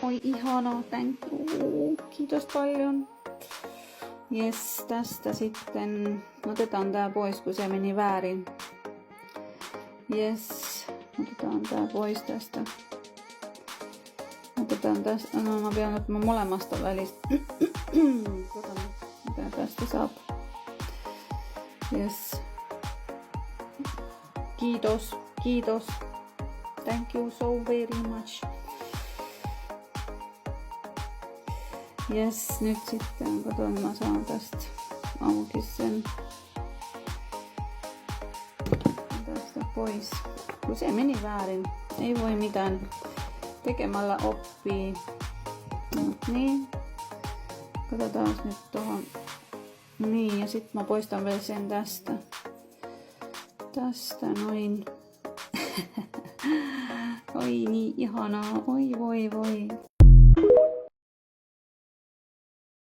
Oi ihanaa, thank you. Kiitos paljon. Jes, tästä sitten otetaan tää pois, kun se meni väärin. Jes, otetaan tää pois tästä. Otetaan tästä, no mä vielä otan molemmasta välistä. Mitä tästä saa. Jes. Kiitos, kiitos. Thank you so very much. Jes, nyt sitten katon, mä saan tästä auki sen. Tästä pois. Kun se meni väärin. Ei voi mitään. Tekemällä oppii. Niin. Katsotaan nyt tohon. Niin, ja sitten mä poistan vielä sen tästä. Tästä noin. Oi niin ihanaa. Oi voi voi.